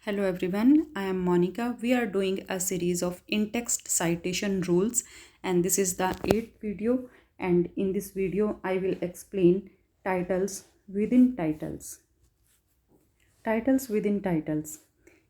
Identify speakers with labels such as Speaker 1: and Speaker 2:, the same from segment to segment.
Speaker 1: Hello everyone, I am Monica. We are doing a series of in-text citation rules and this is the 8th video, and in this video I will explain titles within titles. Titles within titles.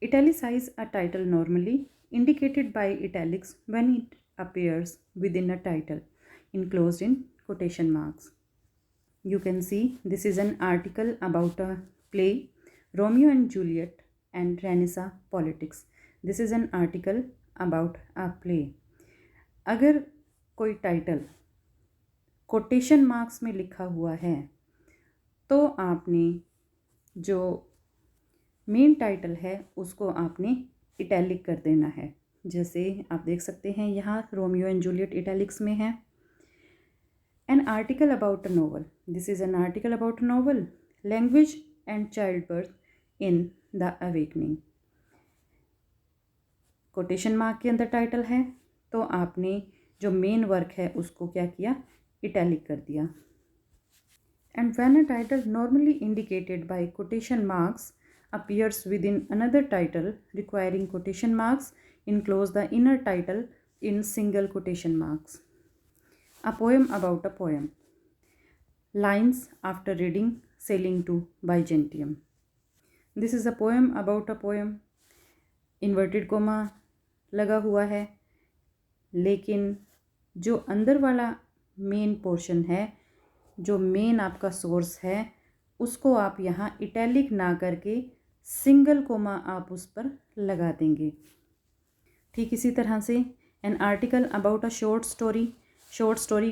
Speaker 1: Italicize a title normally indicated by italics when it appears within a title enclosed in quotation marks. You can see this is an article about a play, Romeo and Juliet and Renaissance Politics. This is an article about a play. अगर कोई title quotation marks में लिखा हुआ है तो आपने जो main title है उसको आपने इटैलिक कर देना है। जैसे आप देख सकते हैं यहाँ रोमियो एंड जूलियट इटैलिक्स में है। An article about a novel. This is an article about a novel. Language and childbirth in the awakening. Quotation mark के अंदर टाइटल है तो आपने जो मेन वर्क है उसको क्या किया, इटैलिक कर दिया। And when a title normally indicated by quotation marks appears within another title requiring quotation marks, enclose the inner title in single quotation marks. A poem about a poem. Lines after reading Sailing to Byzantium. This is a poem about a poem. Inverted comma लगा हुआ है, लेकिन जो अंदर वाला main portion है, जो main आपका सोर्स है, उसको आप यहाँ इटैलिक ना करके सिंगल कोमा आप उस पर लगा देंगे। ठीक इसी तरह से an article about a short story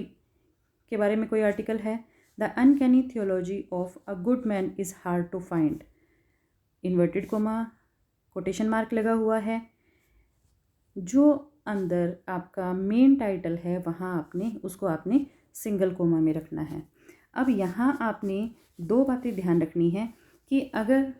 Speaker 1: के बारे में कोई आर्टिकल है। The uncanny theology of a good man is hard to find. Inverted comma quotation mark लगा हुआ है। जो अंदर आपका मेन टाइटल है वहाँ उसको आपने सिंगल कोमा में रखना है। अब यहाँ आपने दो बातें ध्यान रखनी है कि अगर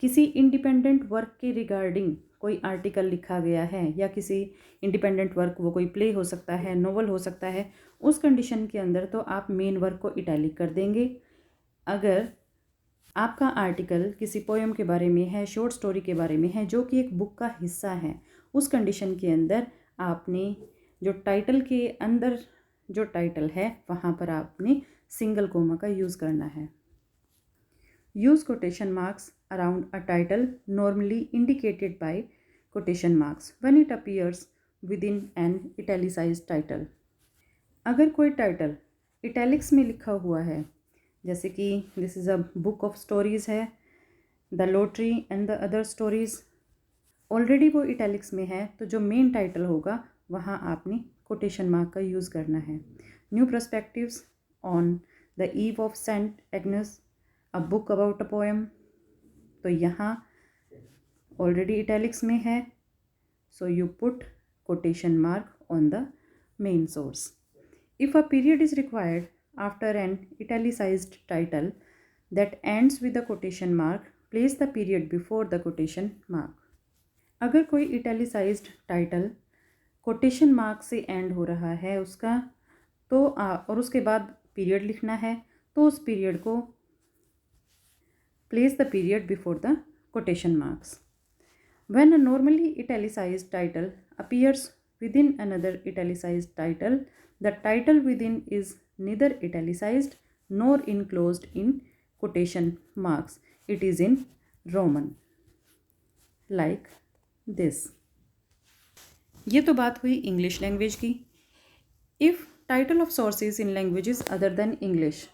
Speaker 1: किसी इंडिपेंडेंट वर्क के रिगार्डिंग कोई आर्टिकल लिखा गया है या किसी इंडिपेंडेंट वर्क, वो कोई प्ले हो सकता है, नोवेल हो सकता है, उस कंडीशन के अंदर तो आप मेन वर्क को इटैलिक कर देंगे। अगर आपका आर्टिकल किसी पोएम के बारे में है, शॉर्ट स्टोरी के बारे में है, जो कि एक बुक का हिस्सा है, उस कंडीशन के अंदर आपने जो टाइटल के अंदर जो टाइटल है वहाँ पर आपने सिंगल कोमा का यूज़ करना है। Use quotation marks around a title normally indicated by quotation marks when it appears within an italicized title. अगर कोई टाइटल इटैलिक्स में लिखा हुआ है, जैसे कि this is a book of stories है, the lottery and the other stories, already वो इटैलिक्स में है, तो जो मेन टाइटल होगा वहाँ आपने कोटेशन मार्क का यूज़ करना है। New perspectives on the eve of Saint Agnes, a book about a poem, तो यहाँ ऑलरेडी इटैलिक्स में है, so you put quotation mark on the main source. If a period is required after an italicised title that ends with the quotation mark, place the period before the quotation mark. अगर कोई italicised title quotation mark से end हो रहा है उसका, तो और उसके बाद पीरियड लिखना है, तो उस पीरियड को place the period before the quotation marks. When a normally italicized title appears within another italicized title, the title within is neither italicized nor enclosed in quotation marks. It is in Roman, like this. ये तो बात हुई English language की। If title of sources in languages other than English.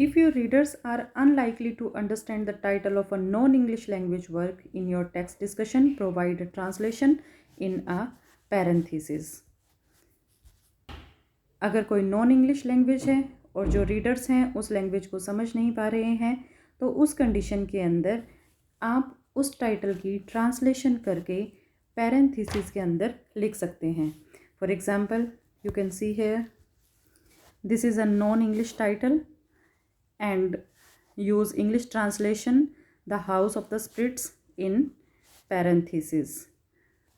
Speaker 1: If your readers are unlikely to understand the title of a non-English language work in your text discussion, provide a translation in a parenthesis. अगर कोई non English language है और जो readers हैं उस language को समझ नहीं पा रहे हैं, तो उस कंडीशन के अंदर आप उस टाइटल की ट्रांसलेशन करके पैरेंथेसिस के अंदर लिख सकते हैं। For example, you can see here, this is a non English title and use English translation the house of the spirits in parenthesis.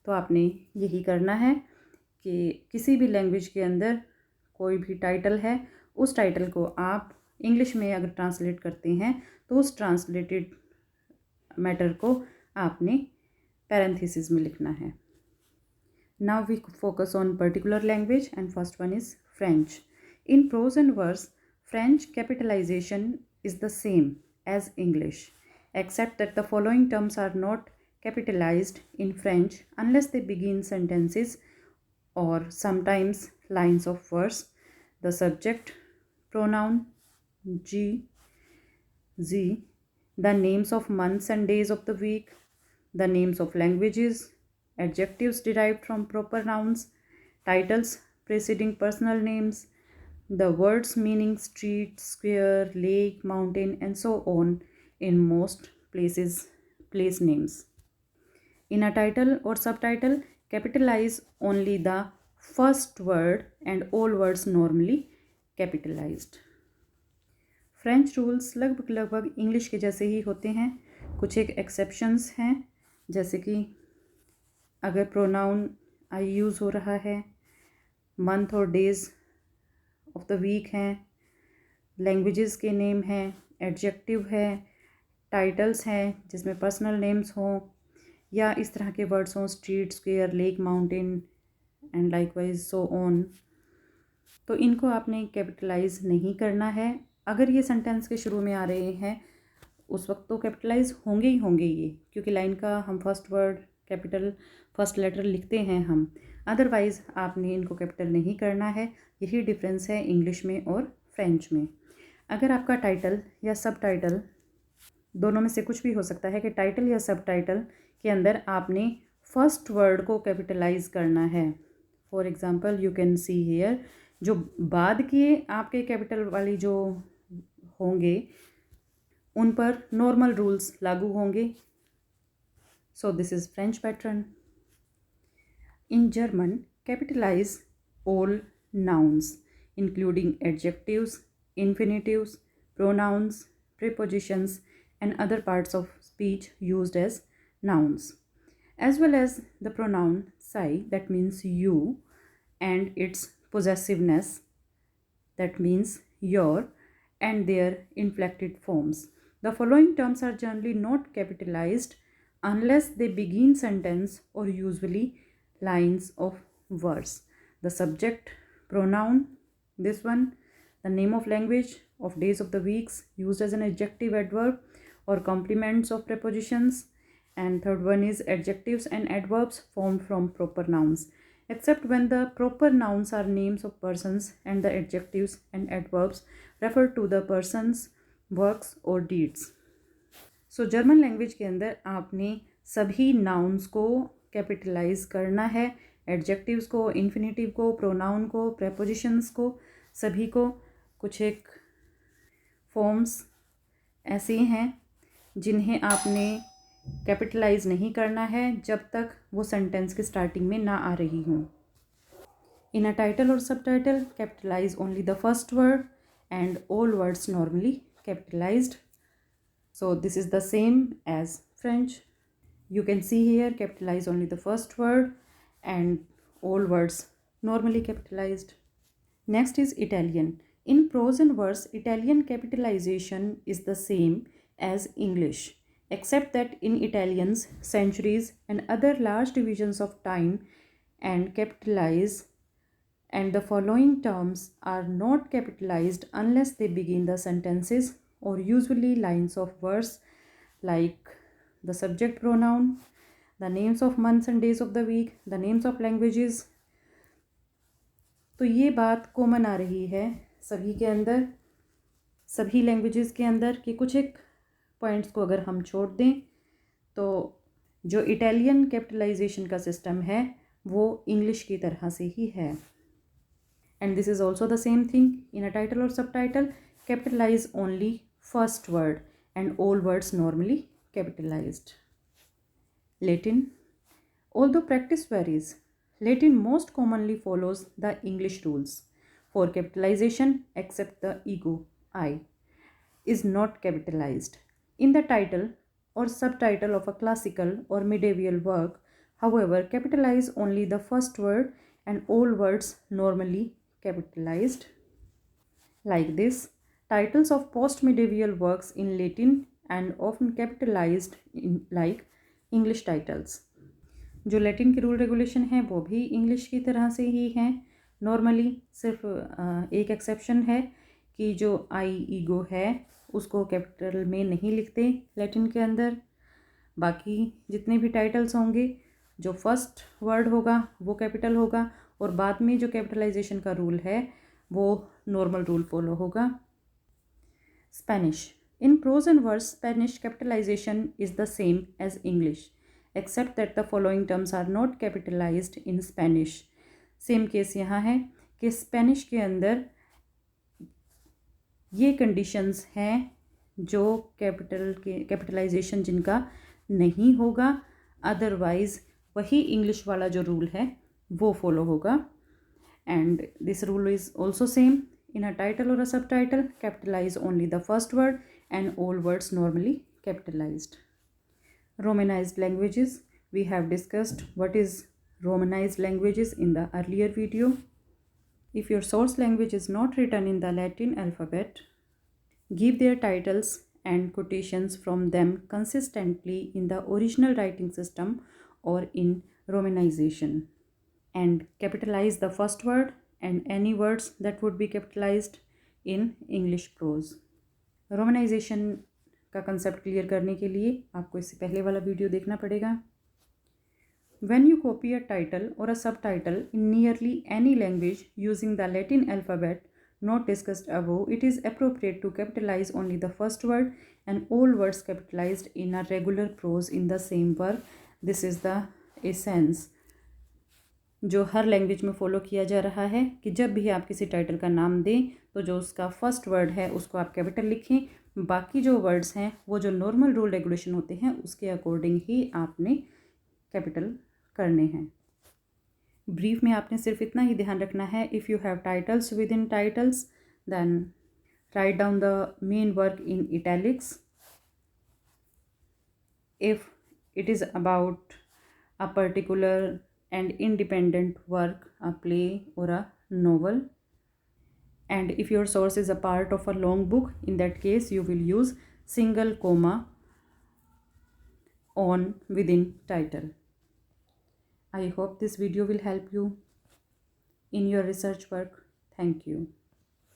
Speaker 1: तो आपने यही करना है कि किसी भी लैंग्वेज के अंदर कोई भी टाइटल है, उस टाइटल को आप इंग्लिश में अगर ट्रांसलेट करते हैं तो उस ट्रांसलेटेड मैटर को आपने पैरेंथेसिस में लिखना है। Now we focus on particular language and first one is French. In prose and verse French capitalisation is the same as English except that the following terms are not capitalized in French unless they begin sentences or sometimes lines of verse. The subject pronoun G, Z, the names of months and days of the week, the names of languages, adjectives derived from proper nouns, titles preceding personal names, the words meaning street, square, lake, mountain, and so on in most places, place names. In a title or subtitle, capitalize only the first word and all words normally capitalized. French rules लगभग लगभग English के जैसे ही होते हैं। कुछ एक exceptions हैं, जैसे कि अगर प्रोनाउन आई यूज़ हो रहा है, मंथ और डेज ऑफ द वीक हैं, लैंग्वेजेस के नेम हैं, एडजेक्टिव है, टाइटल्स हैं जिसमें पर्सनल नेम्स हों या इस तरह के वर्ड्स हों, street, square, lake, mountain and likewise so on, तो इनको आपने कैपिटलाइज नहीं करना है। अगर ये सेंटेंस के शुरू में आ रहे हैं उस वक्त तो कैपिटलाइज होंगे ही होंगे ये, क्योंकि लाइन का हम first word capital first letter लिखते हैं हम। अदरवाइज़ आपने इनको कैपिटल नहीं करना है। यही डिफरेंस है इंग्लिश में और फ्रेंच में। अगर आपका टाइटल या सब टाइटल, दोनों में से कुछ भी हो सकता है कि टाइटल या सब टाइटल के अंदर आपने फर्स्ट वर्ड को कैपिटलाइज करना है। For example you can see here, जो बाद के आपके कैपिटल वाली जो होंगे उन पर नॉर्मल रूल्स लागू होंगे। So this is French pattern. In German capitalise all nouns including adjectives, infinitives, pronouns, prepositions and other parts of speech used as nouns, as well as the pronoun sei, that means you, and its possessiveness, that means your, and their inflected forms. The following terms are generally not capitalized unless they begin sentence or usually lines of verse. The subject pronoun, this one, the name of language, of days of the weeks used as an adjective, adverb or complements of prepositions, and third one is adjectives and adverbs formed from proper nouns, except when the proper nouns are names of persons and the adjectives and adverbs refer to the persons, works or deeds. So German language के अंदर आपने सभी nouns को capitalise करना है, adjectives को, infinitive को, pronoun को, प्रेपोजिशंस को, सभी को। कुछ एक फॉर्म्स ऐसे हैं जिन्हें आपने कैपिटलाइज नहीं करना है जब तक वो सेंटेंस के स्टार्टिंग में ना आ रही हों। इन अ टाइटल और subtitle capitalise only the first word and all words normally capitalised. So this is the same as French. You can see here capitalize only the first word and all words normally capitalized. Next is Italian. In prose and verse, Italian capitalization is the same as English, except that in Italians, centuries and other large divisions of time and capitalize, and the following terms are not capitalized unless they begin the sentences or usually lines of verse, like the subject pronoun, the names of months and days of the week, the names of languages. तो ये बात common आ रही है सभी के अंदर, सभी languages के अंदर, कि कुछ एक पॉइंट्स को अगर हम छोड़ दें तो जो इटालियन कैपिटलाइजेशन का सिस्टम है वो इंग्लिश की तरह से ही है। And this is also the same thing in a title और subtitle capitalise only first word and all words normally capitalized. Latin. Although practice varies, Latin most commonly follows the English rules. For capitalization, except the ego, I, is not capitalized. In the title or subtitle of a classical or medieval work, however, capitalize only the first word and all words normally capitalized. Like this, titles of post-medieval works in Latin and often capitalized in, like English titles. जो Latin के rule regulation है वो भी English की तरह से ही हैं normally. सिर्फ एक एक्सेप्शन है कि जो आई ईगो है उसको कैपिटल में नहीं लिखते लैटिन के अंदर। बाकी जितने भी टाइटल्स होंगे जो फर्स्ट वर्ड होगा वो कैपिटल होगा और बाद में जो कैपिटलाइजेशन का रूल है वो नॉर्मल रूल फॉलो होगा। Spanish. In prose and verse Spanish capitalisation is the same as English except that the following terms are not capitalised in Spanish. Same case यहाँ है कि स्पेनिश के अंदर ये कंडीशंस हैं जो कैपिटलाइजेशन जिनका नहीं होगा, अदरवाइज वही इंग्लिश वाला जो रूल है वो फॉलो होगा। And this rule is also same in a title or a subtitle. Capitalize only the first word and all words normally capitalized. Romanized languages. We have discussed what is Romanized languages in the earlier video. If your source language is not written in the Latin alphabet, give their titles and quotations from them consistently in the original writing system or in romanization. And capitalize the first word and any words that would be capitalized in English prose. रोमनाइजेशन का concept clear करने के लिए आपको इससे पहले वाला video देखना पड़ेगा। When you copy a title or a subtitle in nearly any language using the Latin alphabet not discussed above, it is appropriate to capitalize only the first word and all words capitalized in a regular prose in the same work. This is the essence जो हर language में follow किया जा रहा है कि जब भी आप किसी टाइटल का नाम दें तो जो उसका फर्स्ट वर्ड है उसको आप कैपिटल लिखें, बाकी जो वर्ड्स हैं वो जो नॉर्मल रूल रेगुलेशन होते हैं उसके अकॉर्डिंग ही आपने कैपिटल करने हैं। ब्रीफ में आपने सिर्फ इतना ही ध्यान रखना है, if you have titles within titles then write down the main work in italics. If it is about a particular and independent work, a play or a novel. And if your source is a part of a long book, in that case you will use single comma on within title. I hope this video will help you in your research work. Thank you.